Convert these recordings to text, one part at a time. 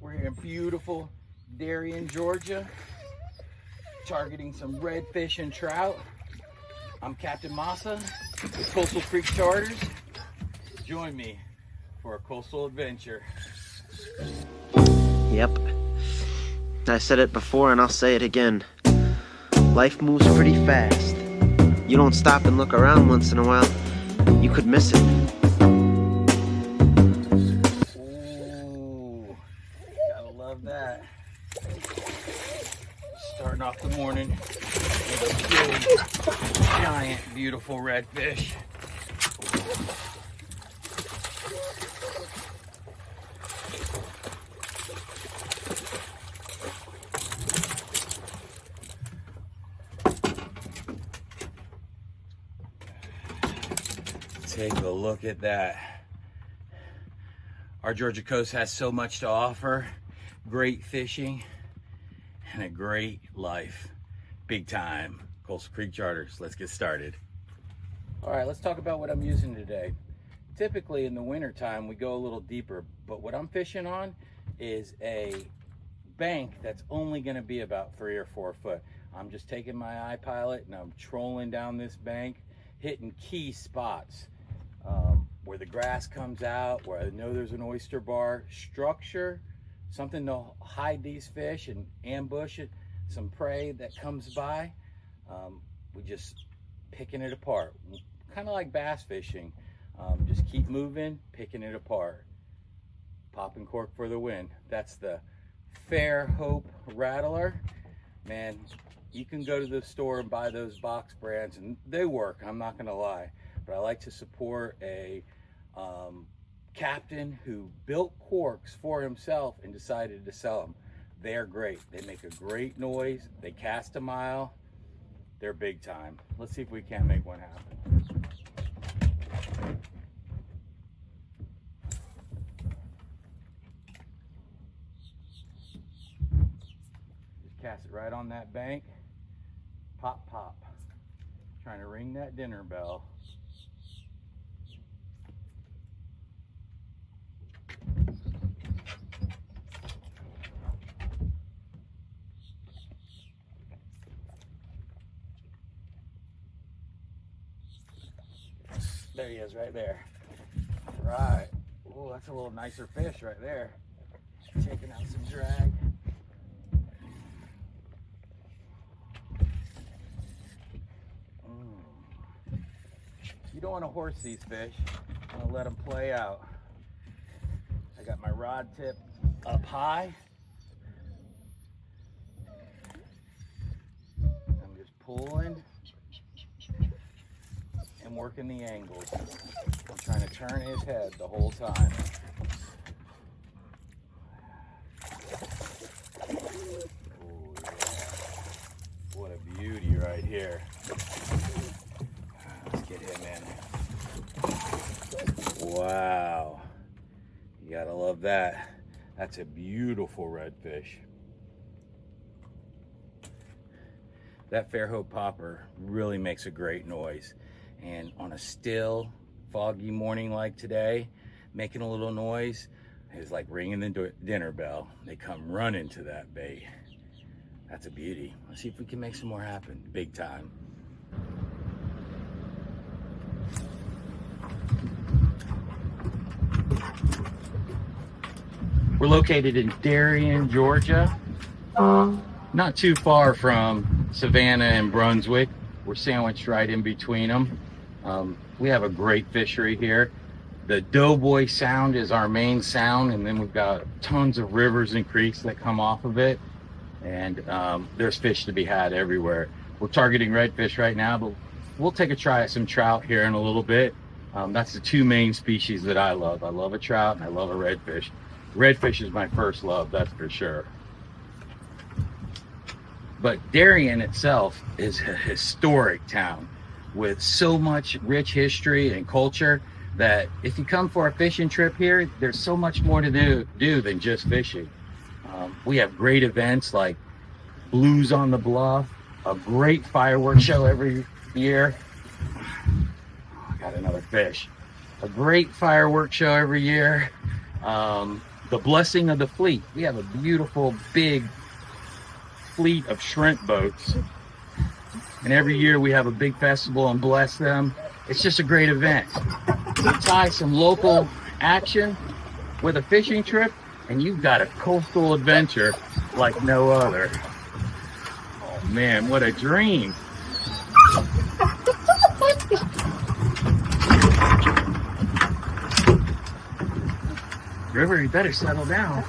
We're here in beautiful Darien, Georgia, targeting some redfish and trout. I'm Captain Massa with Coastal Creek Charters. Join me for a coastal adventure. Yep. I said it before and I'll say it again. Life moves pretty fast. You don't stop and look around once in a while, you could miss it. Ooh, gotta love that. Starting off the morning with a big, giant, beautiful redfish. Take a look at that. Our Georgia coast has so much to offer. Great fishing and a great life. Big time. Coastal Creek Charters. Let's get started. All right, let's talk about what I'm using today. Typically in the winter time, we go a little deeper, but what I'm fishing on is a bank that's only gonna be about 3 or 4 foot. I'm just taking my iPilot and I'm trolling down this bank, hitting key spots. Where the grass comes out, where I know there's an oyster bar structure, something to hide these fish and ambush it, some prey that comes by. We just picking it apart, kind of like bass fishing. Just keep moving, picking it apart. Popping cork for the win. That's the Fair Hope Rattler. Man, you can go to the store and buy those box brands and they work, I'm not gonna lie. But I like to support a captain who built corks for himself and decided to sell them. They're great. They make a great noise. They cast a mile. They're big time. Let's see if we can't make one happen. Just cast it right on that bank. Pop, pop. Trying to ring that dinner bell. There he is right there. Right. Oh, that's a little nicer fish right there. Taking out some drag. You don't want to horse these fish. I'm going to let them play out. I got my rod tip up high. I'm just pulling and working the angles. I'm trying to turn his head the whole time. Oh yeah. What a beauty right here. Let's get him in. Wow. You gotta love that. That's a beautiful redfish. That Fairhope popper really makes a great noise. And on a still, foggy morning like today, making a little noise is like ringing the dinner bell. They come running to that bait. That's a beauty. Let's see if we can make some more happen. Big time. We're located in Darien, Georgia, not too far from Savannah and Brunswick. We're sandwiched right in between them. We have a great fishery here. The Doughboy Sound is our main sound, and then we've got tons of rivers and creeks that come off of it. And there's fish to be had everywhere. We're targeting redfish right now, but we'll take a try at some trout here in a little bit. That's the two main species that I love. I love a trout and I love a redfish. Redfish is my first love, that's for sure. But Darien itself is a historic town with so much rich history and culture that if you come for a fishing trip here, there's so much more to do than just fishing. We have great events like Blues on the Bluff, a great fireworks show every year. I got another fish. A great fireworks show every year. the blessing of the fleet. We have a beautiful, big fleet of shrimp boats. And every year we have a big festival and bless them. It's just a great event. You tie some local action with a fishing trip, and you've got a coastal adventure like no other. Oh man, what a dream. River, you better settle down.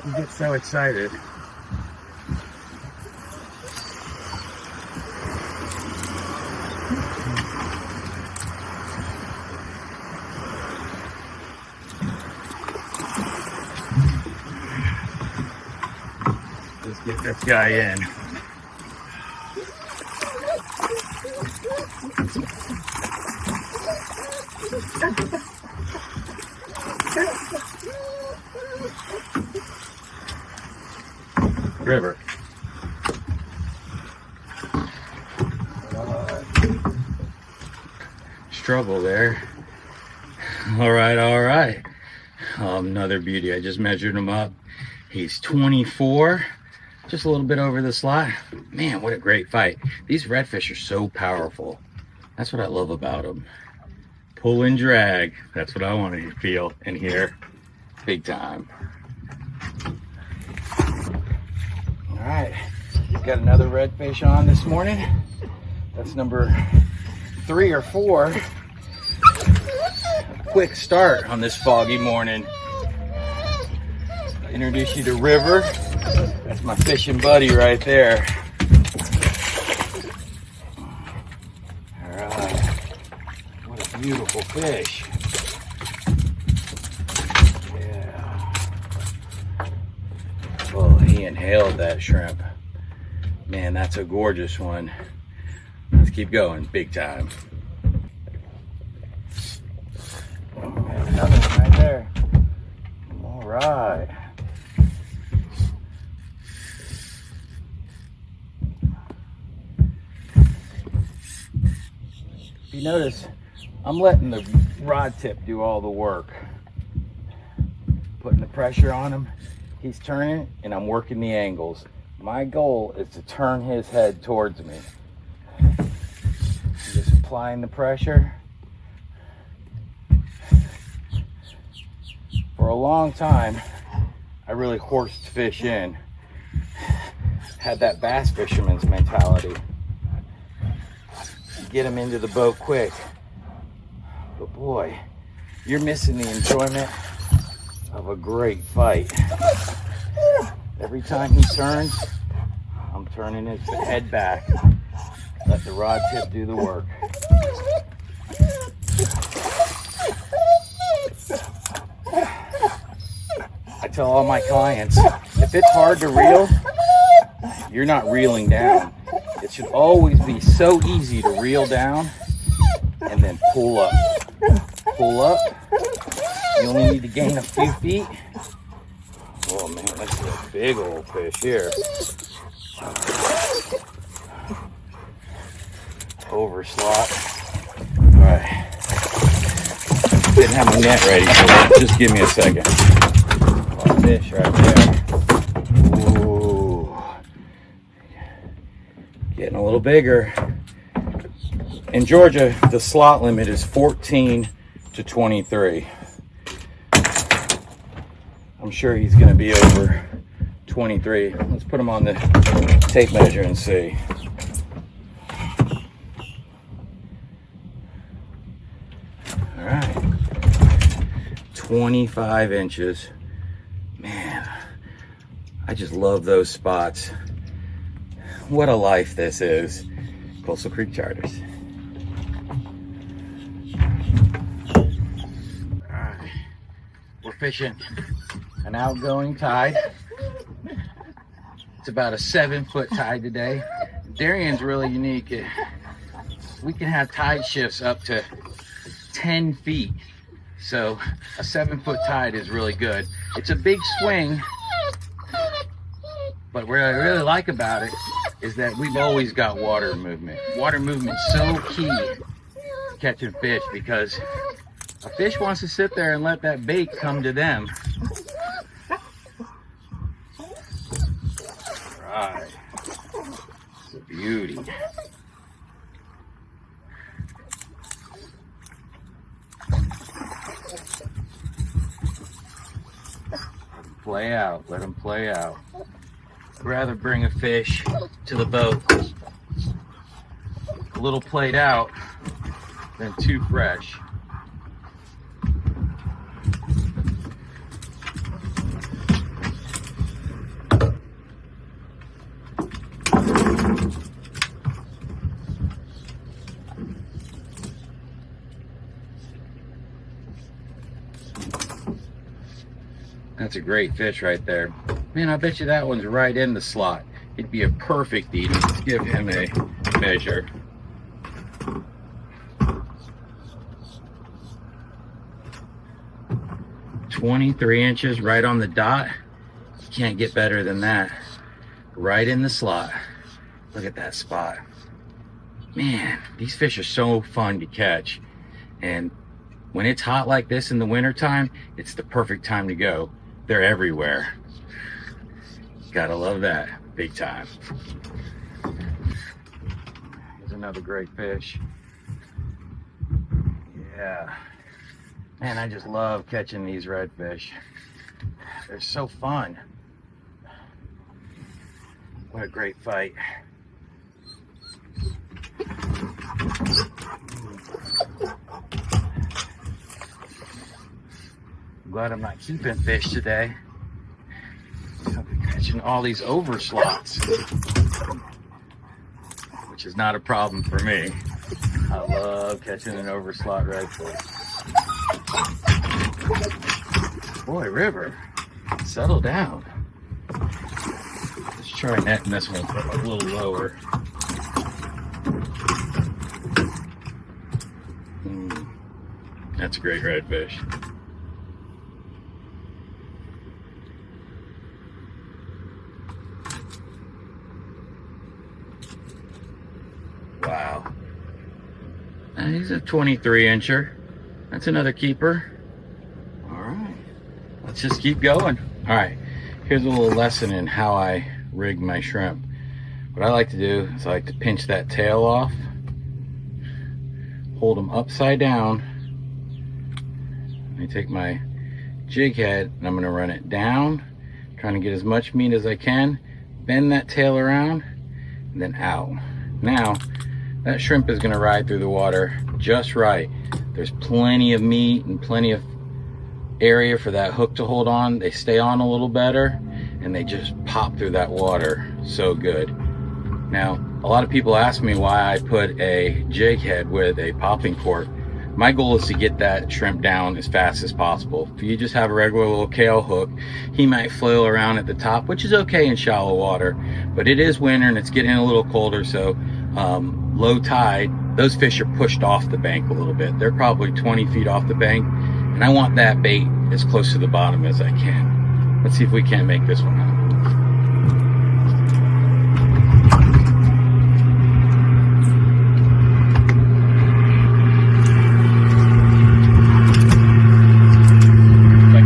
You get so excited. Let's get this guy in. River. Struggle there. All right, all right. Another beauty. I just measured him up. He's 24, just a little bit over the slot. Man, what a great fight. These redfish are so powerful. That's what I love about them. Pull and drag. That's what I want to feel and hear. Big time. All right, we've got another redfish on this morning. That's number 3 or 4. Quick start on this foggy morning. Introduce you to River. That's my fishing buddy right there. All right, what a beautiful fish. Yeah. Oh, he inhaled that shrimp. Man, that's a gorgeous one. Let's keep going, big time. Another one right there. All right. If you notice, I'm letting the rod tip do all the work. Putting the pressure on him, he's turning, and I'm working the angles. My goal is to turn his head towards me. Just applying the pressure. For a long time, I really horsed fish in. Had that bass fisherman's mentality. Get them into the boat quick. But boy, you're missing the enjoyment of a great fight. Every time he turns, I'm turning his head back. Let the rod tip do the work. I tell all my clients, if it's hard to reel, you're not reeling down. It should always be so easy to reel down and then pull up. Pull up. You only need to gain a few feet. Oh man, that's a big old fish here. Over slot. All right. Didn't have my net ready, so just give me a second. Oh, fish right there. Ooh. Getting a little bigger. In Georgia, the slot limit is 14 to 23. I'm sure he's going to be over 23. Let's put him on the tape measure and see. All right. 25 inches. Man, I just love those spots. What a life this is. Coastal Creek Charters. Alright, we're fishing an outgoing tide. It's about a 7-foot tide today. Darien's really unique. We can have tide shifts up to 10 feet. So a 7-foot tide is really good. It's a big swing, but what I really like about it is that we've always got water movement. Water movement's so key to catching fish because A fish wants to sit there and let that bait come to them. Right. It's a beauty. Play out, let them play out. I'd rather bring a fish to the boat a little played out than too fresh. That's a great fish right there. Man, I bet you that one's right in the slot. It'd be a perfect eating. Let's give him a measure. "23" right on the dot. You can't get better than that. Right in the slot. Look at that spot. Man, these fish are so fun to catch. And when it's hot like this in the wintertime, it's the perfect time to go. They're everywhere. Gotta love that, big time. Here's another great fish. Yeah. Man, I just love catching these redfish. They're so fun. What a great fight. I'm glad I'm not keeping fish today. I'll be catching all these over slots, which is not a problem for me. I love catching an over slot redfish. Boy, River, settle down. Let's try netting this one a little lower. That's a great redfish. Wow. And he's a 23-incher. That's another keeper. All right. Let's just keep going. All right. Here's a little lesson in how I rig my shrimp. What I like to do is I like to pinch that tail off, hold them upside down. I take my jig head and I'm going to run it down, trying to get as much meat as I can, bend that tail around, and then out. Now, that shrimp is going to ride through the water just right. There's plenty of meat and plenty of area for that hook to hold on. They stay on a little better and they just pop through that water so good. Now, a lot of people ask me why I put a jig head with a popping cork. My goal is to get that shrimp down as fast as possible. If you just have a regular little kale hook, he might flail around at the top, which is okay in shallow water, but it is winter and it's getting a little colder, so low tide, those fish are pushed off the bank a little bit. They're probably 20 feet off the bank, and I want that bait as close to the bottom as I can. Let's see if we can't make this one out.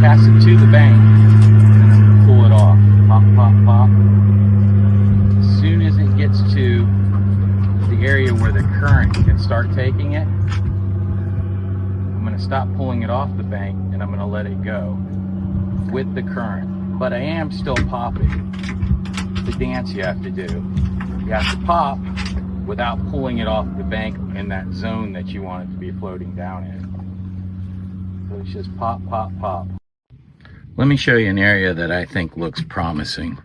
Cast it to the bank, and I'm gonna pull it off. Pop, pop, pop. As soon as it gets to the area where the current can start taking it, I'm gonna stop pulling it off the bank and I'm gonna let it go with the current. But I am still popping. It's a dance you have to do. You have to pop without pulling it off the bank in that zone that you want it to be floating down in. So it's just pop, pop, pop. Let me show you an area that I think looks promising.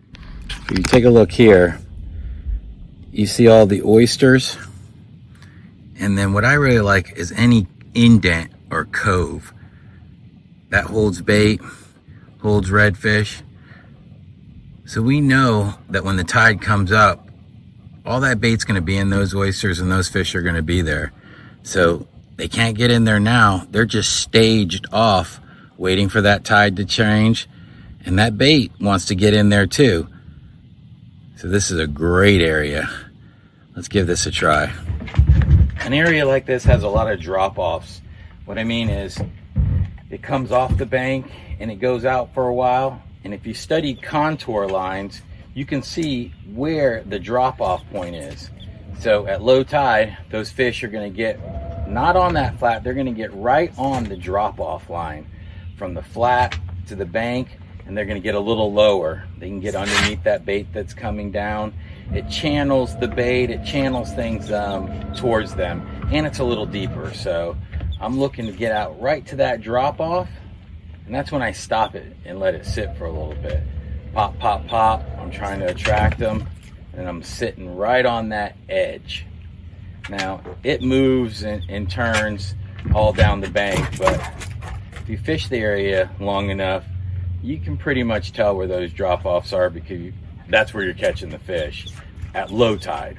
If you take a look here, you see all the oysters. And then what I really like is any indent or cove that holds bait, holds redfish. So we know that when the tide comes up, all that bait's gonna be in those oysters and those fish are gonna be there. So they can't get in there now. They're just staged off, waiting for that tide to change, and that bait wants to get in there too. So this is a great area. Let's give this a try. An area like this has a lot of drop-offs What I mean is, it comes off the bank and it goes out for a while. And if you study contour lines, you can see where the drop-off point is. So at low tide, those fish are going to get not on that flat, they're going to get right on the drop-off line from the flat to the bank, and they're going to get a little lower. They can get underneath that bait that's coming down. It channels the bait, it channels things towards them, and it's a little deeper. So I'm looking to get out right to that drop-off, and that's when I stop it and let it sit for a little bit. Pop, pop, pop. I'm trying to attract them, and I'm sitting right on that edge. Now, it moves and turns all down the bank, but if you fish the area long enough, you can pretty much tell where those drop-offs are, because that's where you're catching the fish at low tide.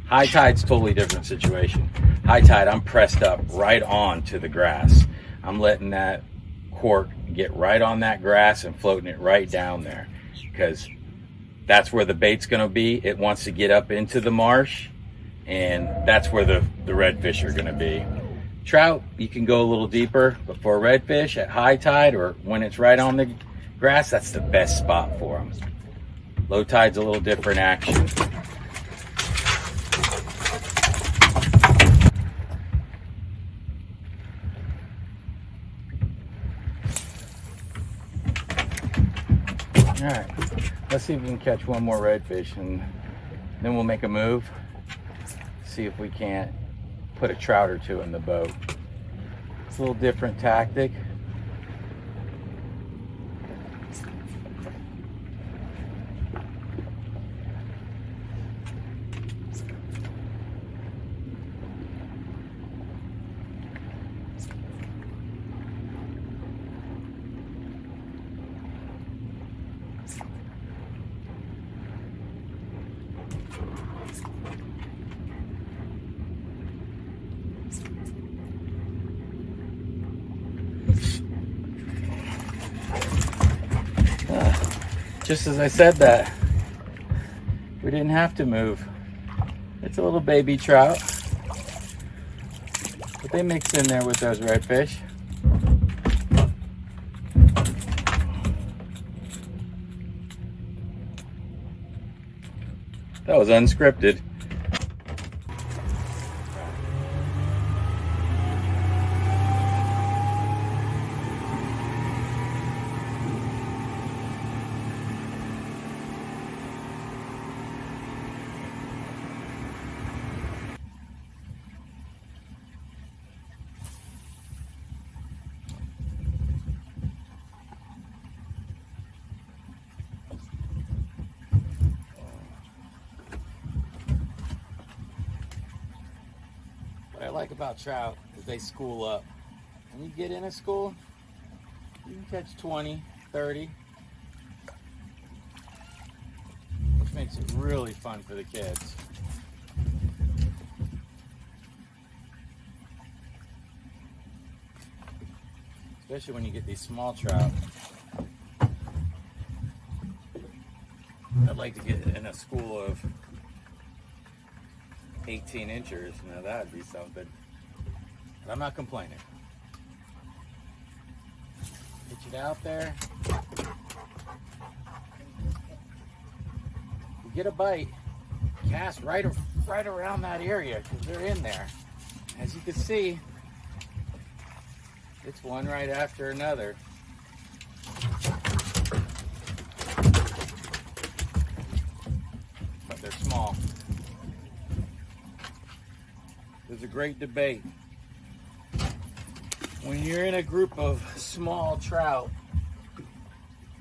High tide's totally different situation. High tide, I'm pressed up right on to the grass. I'm letting that cork get right on that grass and floating it right down there, because that's where the bait's going to be. It wants to get up into the marsh, and that's where the redfish are going to be. Trout, you can go a little deeper, but for redfish at high tide or when it's right on the grass, that's the best spot for them. Low tide's a little different action. All right, let's see if we can catch one more redfish, and then we'll make a move. See if we can't put a trout or two in the boat. It's a little different tactic. Just as I said that, we didn't have to move. It's a little baby trout, but they mix in there with those redfish. That was unscripted. What I like about trout is they school up. When you get in a school, you can catch 20, 30, which makes it really fun for the kids. Especially when you get these small trout. I'd like to get in a school of 18 inches. Now that'd be something. But I'm not complaining. Get it out there. You get a bite, cast right around that area, because they're in there. As you can see, it's one right after another. But they're small. There's a great debate. When you're in a group of small trout,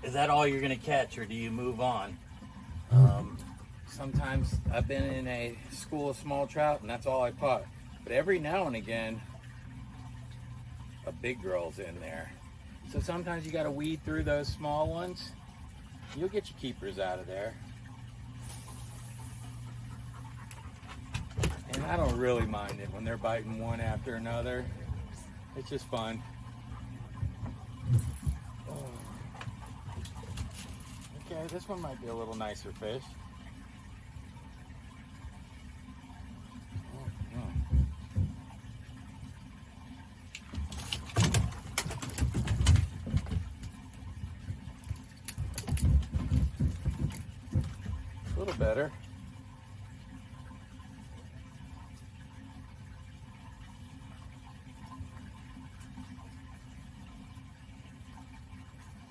is that all you're going to catch, or do you move on? Sometimes I've been in a school of small trout and that's all I caught. But every now and again, a big girl's in there. So sometimes you got to weed through those small ones. You'll get your keepers out of there. And I don't really mind it when they're biting one after another. It's just fun. Okay, this one might be a little nicer fish. little better.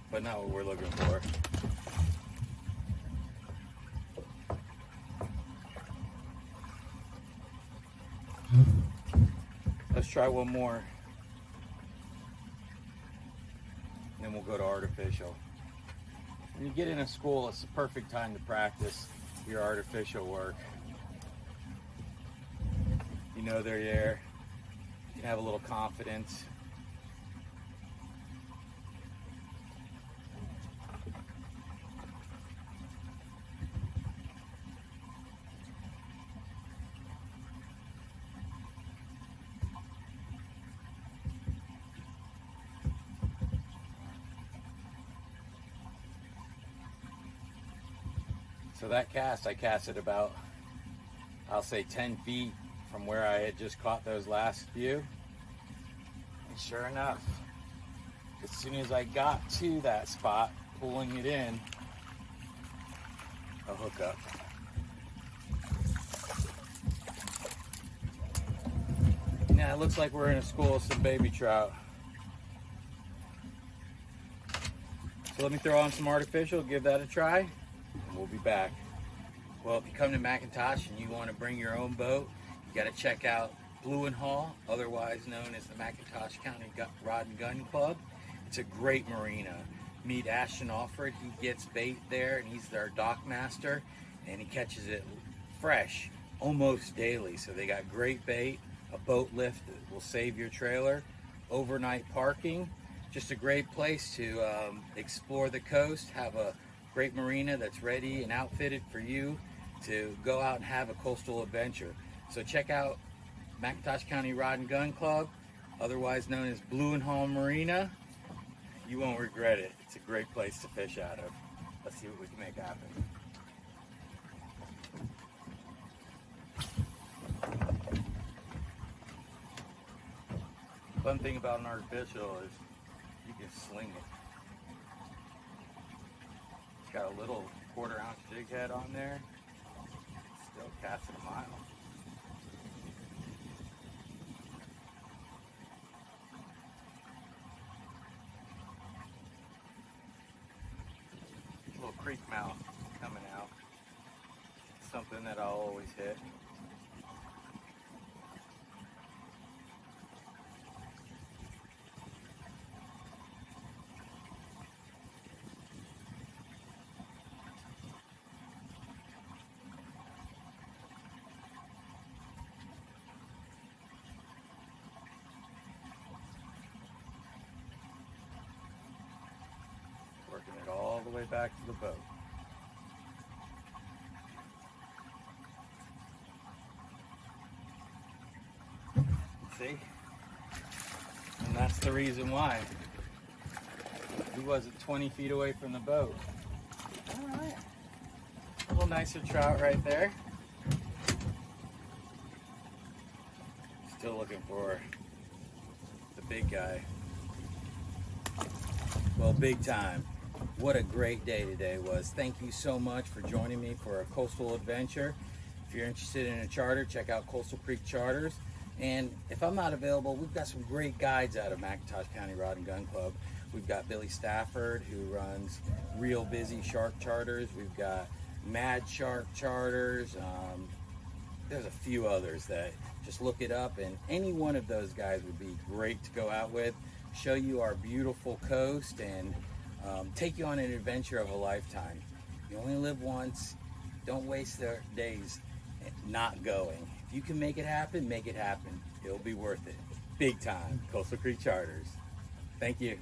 But not what we're looking for. Let's try one more. And then we'll go to artificial. When you get into school, it's the perfect time to practice your artificial work. You know they're there. You can have a little confidence. So that cast, I cast it about, I'll say 10 feet from where I had just caught those last few. And sure enough, as soon as I got to that spot, pulling it in, a hookup. Now it looks like we're in a school of some baby trout. So let me throw on some artificial, give that a try, and we'll be back. Well, if you come to McIntosh and you want to bring your own boat, you got to check out Blue and Hall, otherwise known as the McIntosh County Rod and Gun Club. It's a great marina. Meet Ashton Alford. He gets bait there, and he's their dock master, and he catches it fresh almost daily. So they got great bait, a boat lift that will save your trailer, overnight parking. Just a great place to explore the coast, have a great marina that's ready and outfitted for you to go out and have a coastal adventure. So check out McIntosh County Rod and Gun Club, otherwise known as Blue and Hall Marina. You won't regret it. It's a great place to fish out of. Let's see what we can make happen. Fun thing about an artificial is you can sling it. It's got a little 1/4 ounce jig head on there. Still casting a mile. Little creek mouth coming out. Something that I'll always hit. Working it all the way back to the boat. See? And that's the reason why. He wasn't 20 feet away from the boat. Alright. A little nicer trout right there. Still looking for the big guy. Well, big time. What a great day today was. Thank you so much for joining me for a coastal adventure. If you're interested in a charter, check out Coastal Creek Charters. And if I'm not available, we've got some great guides out of McIntosh County Rod and Gun Club. We've got Billy Stafford, who runs Real Busy Shark Charters. We've got Mad Shark Charters. There's a few others that just look it up, and any one of those guys would be great to go out with, show you our beautiful coast, and take you on an adventure of a lifetime. You only live once. Don't waste their days not going. If you can make it happen, make it happen. It'll be worth it. Big time. Coastal Creek Charters. Thank you.